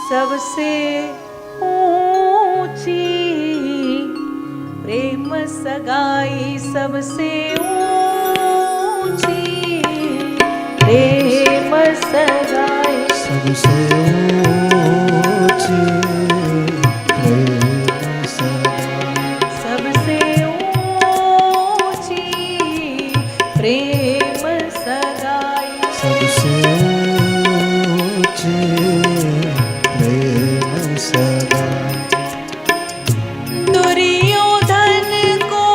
सबसे ऊंची प्रेम सगाई, सबसे ऊंची प्रेम सगाई, सबसे ऊंची प्रेम सगाई, सबसे ऊंची प्रेम सगाई, सबसे ऊंची प्रेम सगाई। दुर्योधन को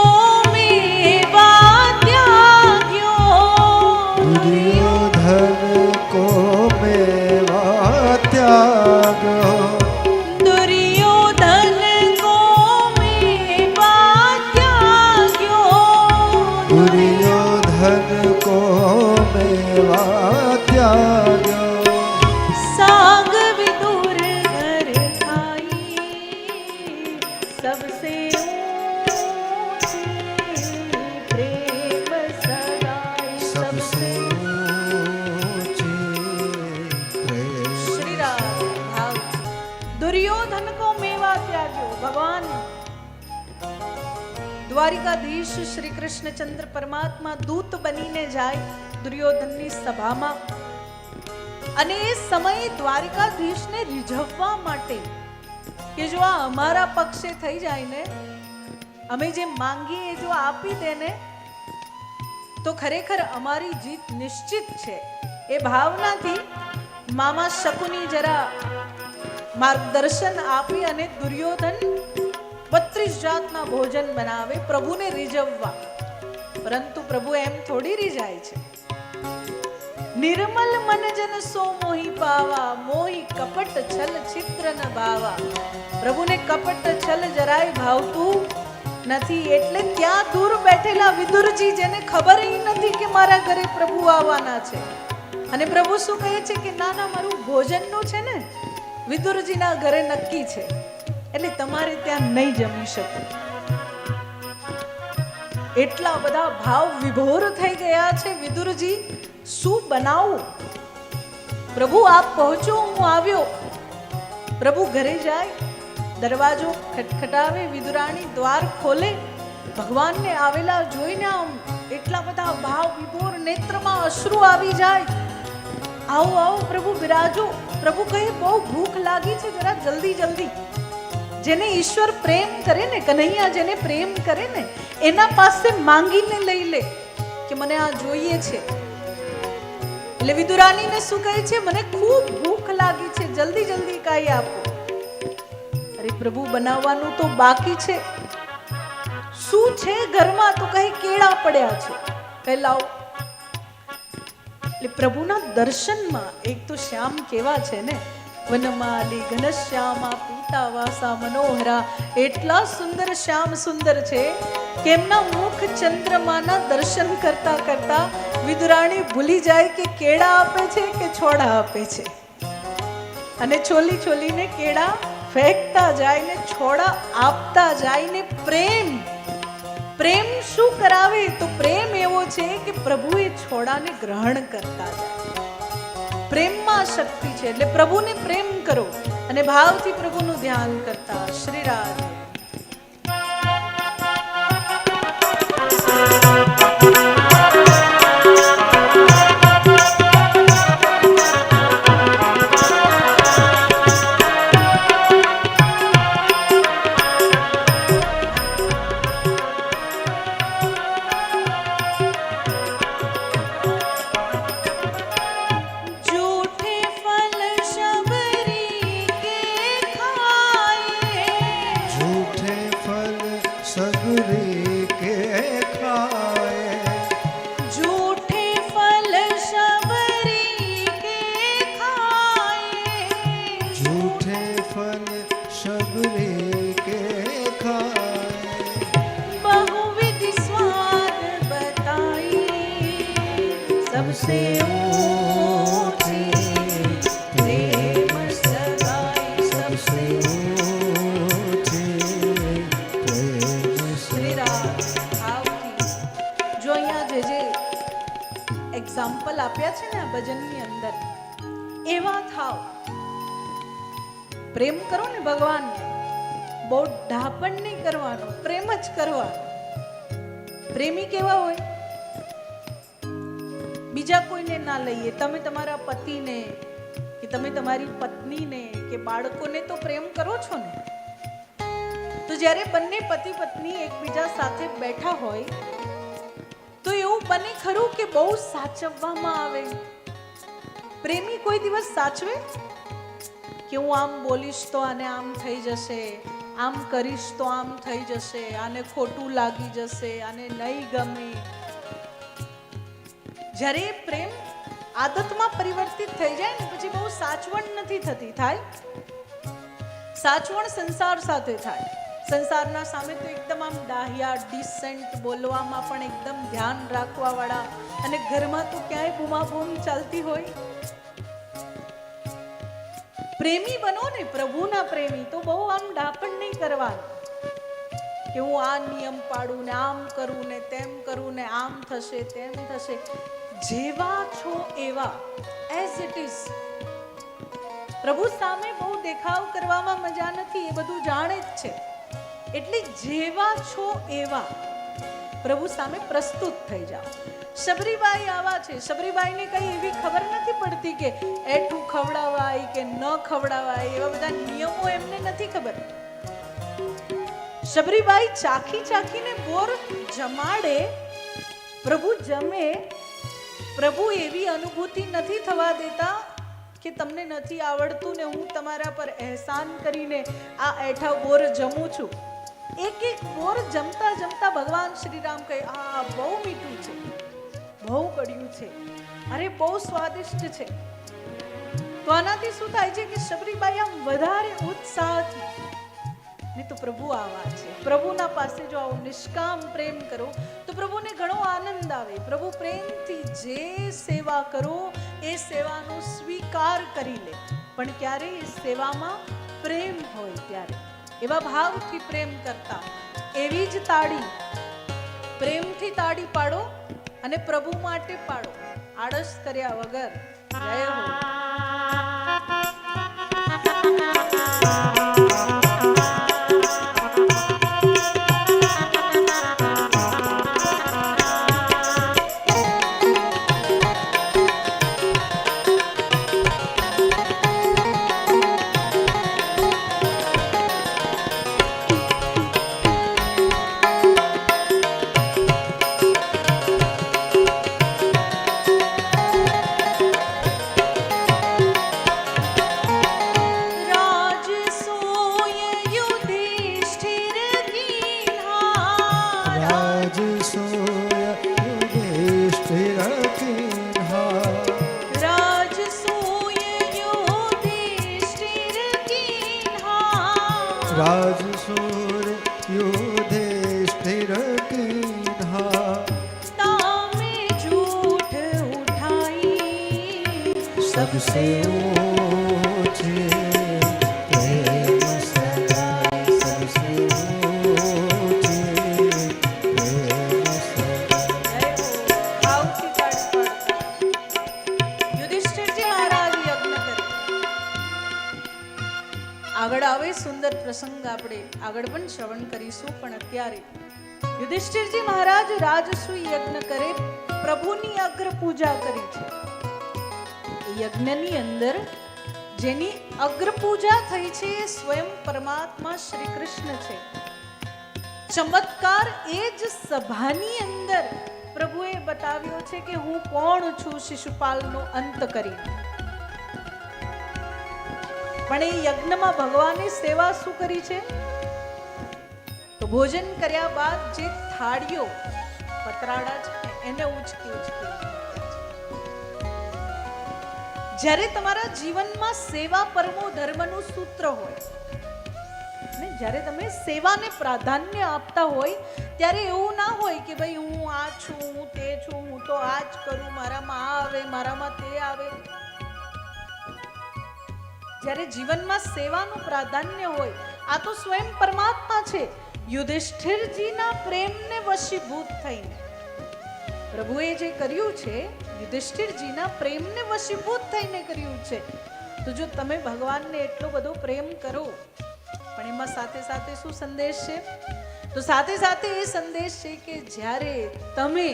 मेवा त्याग्यो, दुर्योधन को मेवा त्याग्यो, दुर्योधन को मेवा त्याग्यो, दुर्योधन को मेवा त्याग्यो, साग विदुर घर खाई, सबसे ऊंची प्रेम सगाई, सबसे ऊंची प्रेम। श्री राम भाव। दुर्योधन को मेवा त्याग्यो, भगवान દ્વારિકાધીશ શ્રી કૃષ્ણચંદ્ર પરમાત્મા દૂત બનીને જાય દુર્યોધનની સભામાં, અને એ સમયે દ્વારિકાધીશને રીઝવવા માટે કે જો આ અમારા પક્ષે થઈ જાય ને, અમે જે માંગીએ એ જો આપી દે ને તો ખરેખર અમારી જીત નિશ્ચિત છે, એ ભાવનાથી મામા શકુની જરા માર્ગદર્શન આપી અને દુર્યોધન 32 જાતના ભોજન બનાવે પ્રભુને રીઝવવા. પરંતુ પ્રભુ એમ થોડી રીઝાય છે. નિર્મલ મન જન સો મોહી પાવા, મોહી કપટ છલ છિદ્ર ન ભાવા. પ્રભુને કપટ છલ જરાય ભાવતું નથી, એટલે ત્યાં દૂર બેઠેલા વિદુરજી, જેને ખબર નથી કે મારા ઘરે પ્રભુ આવવાના છે, અને પ્રભુ શું કહે છે કે ના ના, મારું ભોજનનું છે ને વિદુરજીના ઘરે નક્કી છે, એટલે તમારે ત્યાં નહીં જમી શકું. એટલા બધા ભાવ વિભોર થઈ ગયા છે વિદુરજી, શું બનાવું? પ્રભુ આપ પહોંચો, હું આવ્યો. પ્રભુ ઘરે જાય, દરવાજો ખટખટાવે, વિદુરાણી દ્વાર ખોલે, ભગવાનને આવેલા જોઈને આમ એટલા બધા ભાવ વિભોર, નેત્રમાં અશ્રુ આવી જાય. આવો આવો પ્રભુ બિરાજો. પ્રભુ કહે બહુ ભૂખ લાગી છે, જરા જલ્દી જલ્દી. જેને ઈશ્વર પ્રેમ કરે ને, કન્હૈયા જેને પ્રેમ કરે ને, એના પાસે માંગીને લઈ લે કે મને આ જોઈએ છે. એટલે વિદુરાણીને શું કહે છે, મને ખૂબ ભૂખ લાગી છે, જલ્દી જલ્દી કાંઈ આપો. અરે પ્રભુ, બનાવવાનું તો બાકી છે. શું છે ઘરમાં? તો કહે કેળા પડ્યા છે, કહે લાવો. એટલે પ્રભુના દર્શનમાં એક તો શ્યામ કેવા છે ને, વનમાલી ઘનશ્યામા પીતાવાસા મનોહરા, એટલા સુંદર શ્યામ સુંદર છે કે એમના મુખ ચંદ્રમાના દર્શન કરતા કરતા વિદુરાણી ભૂલી જાય કે કેળા આપે છે કે છોડા આપે છે, અને છોલી છોલીને કેળા ફેંકતા જાય ને છોડા આપતા જાય ને. પ્રેમ પ્રેમ શું કરાવે? તો પ્રેમ એવો છે કે પ્રભુ એ છોડાને ગ્રહણ કરતા જાય. પ્રેમમાં શક્તિ છે, એટલે પ્રભુને પ્રેમ કરો અને ભાવથી પ્રભુનું ધ્યાન કરતા. શ્રી રાધે. सबसे ऊंची प्रेम सगाई, सबसे ऊंची प्रेम श्री राम भावથી. જો અહીંયા જે એક્ઝામ્પલ આપ્યા છે ને આ ભજનની અંદર, એવા થાવ પ્રેમ કરો ને ભગવાનને, બહુ ઢાપણ નહીં કરવાનું, પ્રેમ જ કરવાનો. પ્રેમી કેવા હોય? બીજા કોઈને ના લઈએ, તમે તમારા પતિને કે તમે તમારી પત્નીને કે બાળકોને તો પ્રેમ કરો છો ને. તો જ્યારે બંને પતિ પત્ની એકબીજા સાથે બેઠા હોય તો એવું બને ખરું કે બહુ સાચવવામાં આવે. પ્રેમી કોઈ દિવસ સાચવે કે હું આમ બોલીશ તો આને આમ થઈ જશે, આમ કરીશ તો આમ થઈ જશે, આને ખોટું લાગી જશે, આને નહીં ગમે. જ્યારે પ્રેમ આદતમાં પરિવર્તિત થઈ જાય ને પછી બહુ સાચવણ નથી થતી. થાય સાચવણ સંસાર સાથે થાય. સંસારના સામે તો એકદમ આમ ડાહ્યા ડિસેન્ટ, બોલવામાં પણ એકદમ ધ્યાન રાખવા વાળા, અને ઘરમાં તો ક્યાંય બૂમાબૂમ ચાલતી હોય. પ્રેમી બનો ને, પ્રભુના પ્રેમી, તો બહુ આમ ડાપણ નહીં કરવાનું કે હું આ નિયમ પાડું ને આમ કરું ને તેમ કરું ને આમ થશે તેમ થશે. જેવા છો એવા, એઝ ઇટ ઇઝ. પ્રભુ સામે બહુ દેખાવ કરવામાં મજા નથી, એ બધું જાણે જ છે. એટલે જેવા છો એવા પ્રભુ સામે પ્રસ્તુત થઈ જાઓ. શબરીબાઈ આવા છે. શબરીબાઈને કઈ એવી ખબર નથી પડતી કે એઠું ખવડાવાય કે ન ખવડાવાય, એવા બધા નિયમો એમને નથી ખબર. શબરીબાઈ ચાખી ચાખીને બોર જમાડે, પ્રભુ જમે. પ્રભુ એવી અનુભૂતિ નથી થવા દેતા કે તમને નથી આવડતું ને હું તમારા પર એહસાન કરીને આ એઠા બોર જમું છું. એક એક બોર જમતા જમતા ભગવાન શ્રી રામ કહે, આ બહુ મીઠું છે, બહુ કડ્યું છે, અરે બહુ સ્વાદિષ્ટ છે. તો આનાથી શું થાય છે કે શબરીબાઈ આમ વધારે ઉત્સાહથી, ને તો પ્રભુ આવા છે. પ્રભુના પાસે જો આવો નિષ્કામ પ્રેમ કરો તો પ્રભુને ઘણો આનંદ આવે. પ્રભુ પ્રેમથી જે સેવા કરો એ સેવાનો સ્વીકાર કરી લે, પણ ક્યારે એ સેવામાં પ્રેમ હોય ત્યારે, એવા ભાવથી પ્રેમ કરતા. એવી જ તાળી પ્રેમથી તાળી પાડો અને પ્રભુ માટે પાડો, આળસ કર્યા વગર. જય હો. રાજસૂર યુધિષ્ઠિર कीन्हा, तामे झूठ उठाई सबसे ऊंचे प्रेम सगाई, सबसे ऊंचे प्रेम सगाई. યુધિષ્ઠિરજી મહારાજ યજ્ઞ કરે. આગળ આવે સુંદર પ્રસંગ, આપણે આગળ પણ શ્રવણ કરીશું, પણ અત્યારે યુધિષ્ઠિરજી મહારાજ રાજસૂય યજ્ઞ કરે, પ્રભુની અગ્ર પૂજા કરી છે. એ યજ્ઞની અંદર જેની અગ્ર પૂજા થઈ છે એ સ્વયં પરમાત્મા શ્રી કૃષ્ણ છે. ચમત્કાર એ જ સભાની અંદર પ્રભુએ બતાવ્યો છે કે હું કોણ છું, શિશુપાલનો અંત કરીને. પણ એ યજ્ઞમાં ભગવાને સેવા શું કરી છે? તો ભોજન કર્યા બાદ જે થાળીઓ પતરાડા છે એને ઉચકી ઉચકી. જ્યારે તમારા જીવનમાં સેવા પરમો ધર્મનું સૂત્ર હોય ને, જ્યારે તમે સેવાને પ્રાધાન્ય આપતા હોય ત્યારે એવું ના હોય કે ભાઈ હું આ છું, હું તે છું, હું તો આ જ કરું, મારામાં આ આવે, મારામાં તે આવે. જ્યારે જીવનમાં સેવાનું પ્રાધાન્ય હોય, આ તો સ્વયં પરમાત્મા છે. યુધિષ્ઠિરજીના પ્રેમને વશીભૂત થઈને પ્રભુએ જે કર્યું છે, યુધિષ્ઠિરજીના પ્રેમને વશીભૂત થઈને કર્યું છે. તો જો તમે ભગવાનને એટલો બધો પ્રેમ કરો, પણ એમાં સાથે સાથે શું સંદેશ છે? તો સાથે સાથે એ સંદેશ છે કે જ્યારે તમે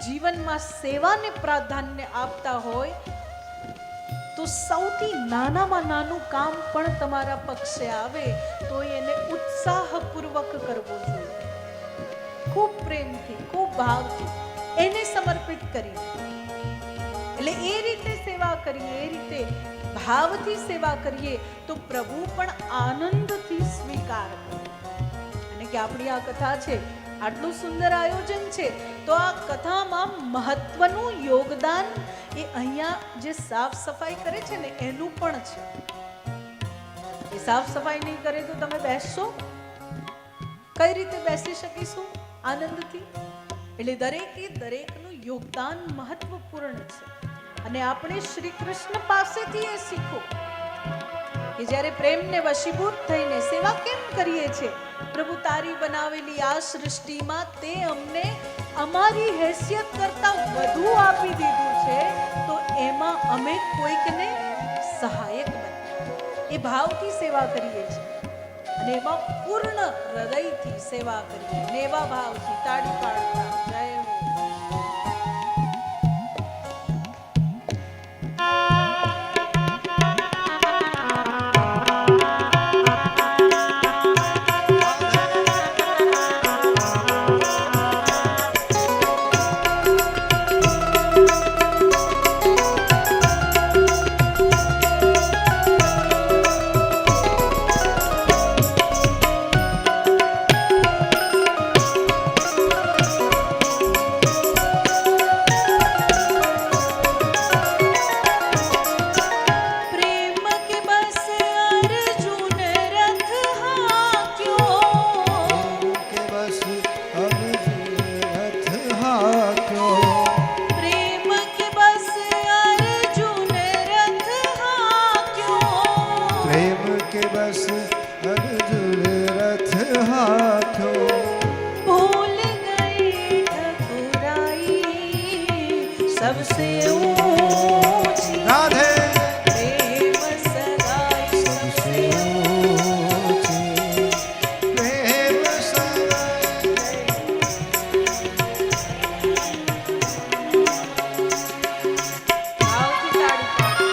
જીવનમાં સેવાને પ્રાધાન્ય આપતા હોય તો સૌથી નાનામાં નાનું કામ પણ તમારા પક્ષે આવે તો એને ઉત્સાહપૂર્વક કરવો જોઈએ, ખૂબ પ્રેમથી, ખૂબ ભાવથી એને સમર્પિત કરી. એટલે એ રીતે સેવા કરીએ, એ રીતે ભાવથી સેવા કરીએ તો પ્રભુ પણ આનંદથી સ્વીકાર કરે. અને કે આપણી આ કથા છે, આટલું સુંદર આયોજન છે, તો આ કથામાં મહત્વનું યોગદાન એ અહીંયા જે સાફ સફાઈ કરે છે ને એનું પણ છે. એ સાફ સફાઈ નહીં કરે તો તમે બેસશો? કઈ રીતે બેસી શકીશું આનંદથી? એટલે દરેકે દરેકનું યોગદાન મહત્વપૂર્ણ છે. અને આપણે શ્રી કૃષ્ણ પાસેથી એ શીખો કે જ્યારે પ્રેમને વશીભૂત થઈને સેવા કેમ કરીએ છીએ? પ્રભુ તારી બનાવેલી આ સૃષ્ટિમાં તે અમને અમારી હેસિયત કરતા વધુ આપી દીધું છે, તો એમાં અમે કોઈકને સહાયક બનીએ. એ ભાવથી સેવા કરીએ છીએ અને એમાં પૂર્ણ હૃદયથી સેવા કરીએ, ને એવા ભાવથી તાળી પાડતા જય હો. सबसे ऊंची राधे प्रेम सगाई, सबसे ऊंची प्रेम सगाई. भावથી તાળી પાડો.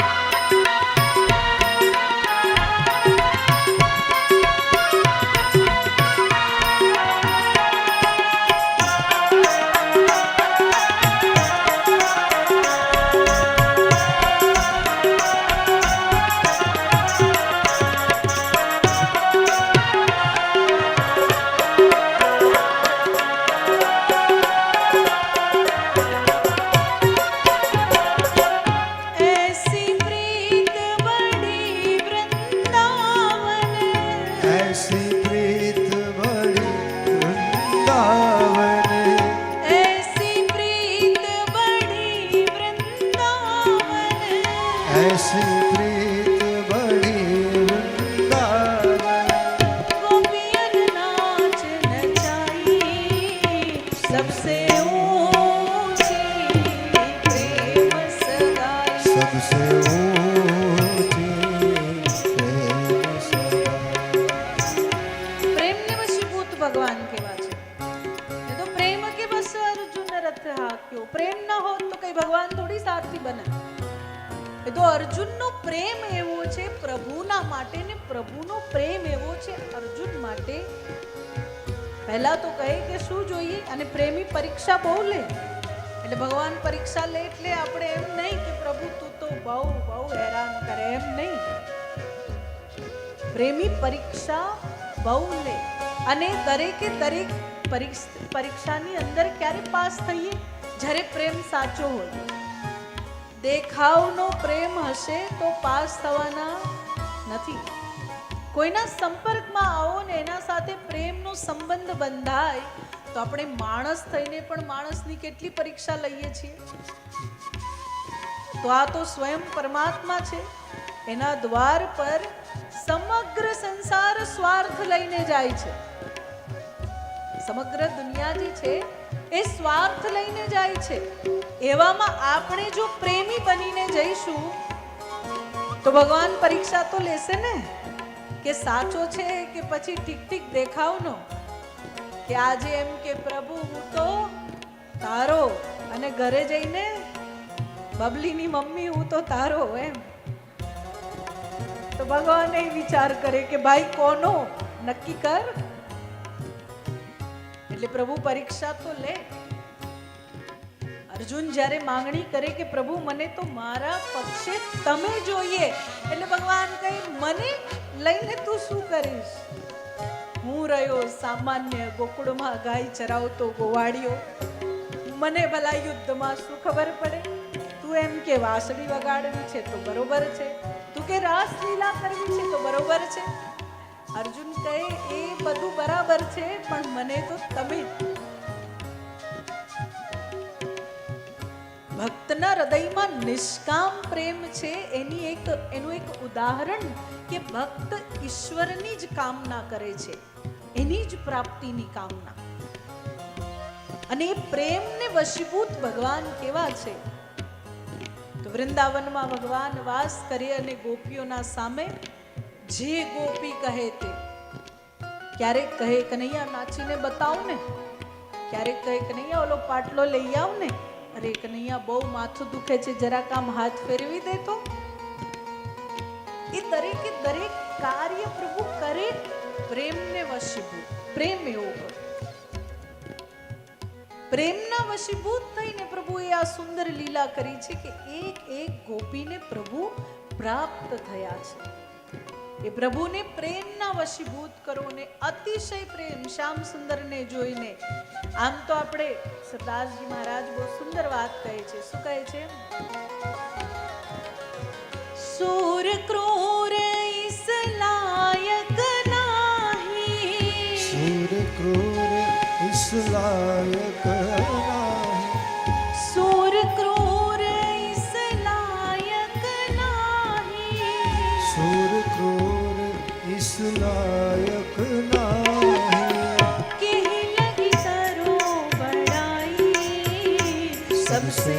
ऐसी प्रीत बड़ी वृंदावन. गोपियन नाच नचाई, सबसे ऊंची प्रेम सगाई. सबसे ऊंची प्रेम सगाई. પ્રેમને વશીભૂત ભગવાન કેવા છે? એ તો પ્રેમ કે બસ અર્જુન રથ હાક્યો. પ્રેમ ના હોત તો કઈ ભગવાન થોડી સારથી બને. એ તો અર્જુનનો પ્રેમ એવો છે પ્રભુના માટે, ને પ્રભુનો પ્રેમ એવો છે અર્જુન માટે. પહેલા તો કહે કે શું જોઈએ, અને પ્રેમી પરીક્ષા બહુ લે. એટલે ભગવાન પરીક્ષા લે એટલે આપણે એમ નહીં કે પ્રભુ તું તો બહુ બહુ હેરાન કરે, એમ નહીં. પ્રેમી પરીક્ષા બહુ લે, અને દરેકે દરેક પરીક્ષાની અંદર ક્યારે પાસ થઈએ? જ્યારે પ્રેમ સાચો હોય. દેખાવનો પ્રેમ હશે તો પાસ થવાના નથી. કોઈના સંપર્કમાં આવો ને એના સાથે પ્રેમનો સંબંધ બંધાય તો આપણે માણસ થઈને પણ માણસની કેટલી પરીક્ષા લઈએ છીએ. તો આ તો સ્વયં પરમાત્મા છે, એના દ્વાર પર સમગ્ર સંસાર સ્વાર્થ લઈને જાય છે. સમગ્ર દુનિયા જે છે એ સ્વાર્થ લઈને જાય છે. એવામાં આપણે જો પ્રેમી બનીને જઈશું તો ભગવાન પરીક્ષા તો લેશે ને કે સાચો છે કે પછી ઠીક ઠીક દેખાવનો, કે આજે એમ કે પ્રભુ હું તો તારો, અને ઘરે જઈને બબલીની મમ્મી હું તો તારો એમ. તો ભગવાન એ વિચાર કરે કે ભાઈ કોનો નક્કી કર. એટલે પ્રભુ પરીક્ષા તો લે. અર્જુન જ્યારે માંગણી કરે કે પ્રભુ મને તો મારા પક્ષે તમે જોઈએ, એટલે ભગવાન કહે મને લઈને તું શું કરીશ? હું રહ્યો સામાન્ય ગોકુળમાં ગાય ચરાવતો ગોવાળિયો, મને ભલા યુદ્ધમાં શું ખબર પડે? તું એમ કે વાંસળી વગાડવી છે તો બરોબર છે, તું કે રાસલીલા કરવી છે તો બરોબર છે. અર્જુન કહે એ બધું બરાબર છે, પણ મને તો તમે. ભક્તના હૃદયમાં નિષ્કામ પ્રેમ છે એનું એક ઉદાહરણ કે ભક્ત ઈશ્વરની જ કામના કરે છે, એની જ પ્રાપ્તિની કામના. અને એ પ્રેમને વશીભૂત ભગવાન કેવા છે? તો વૃંદાવનમાં ભગવાન વાસ કરે અને ગોપીઓના સામે જે ગોપી કહે તે, ક્યારેક કહે કનૈયા નાચીને બતાવ ને, ક્યારેક કહે કનૈયા ઓલો પાટલો લઈ આવ ને, અરે કનૈયા બહુ માથું દુખે છે જરાક આમ હાથ ફેરવી દે તો. એ દરેકે દરેક કાર્ય પ્રભુ કરે પ્રેમને વશીભૂત. પ્રેમ એવો કરો, પ્રેમના વશીભૂત થઈને પ્રભુએ આ સુંદર લીલા કરી છે કે એક એક ગોપીને પ્રભુ પ્રાપ્ત થયા છે. એ પ્રભુને પ્રેમના વશીભૂત કરો ને અતિશય પ્રેમ શ્યામ સુંદરને જોઈને. આમ તો આપણે સરદારજી મહારાજ બહુ સુંદર વાત કહે છે. શું કહે છે? સૂર ક્રૂર ઇસ લાયક નાહી, सूर क्रूर इस लायक नाही, સૂર ક્રૂર ઇસ લાયક નાહી, सूर क्रूर इस लायक नाही, કે લગી કરો બડાઈ सबसे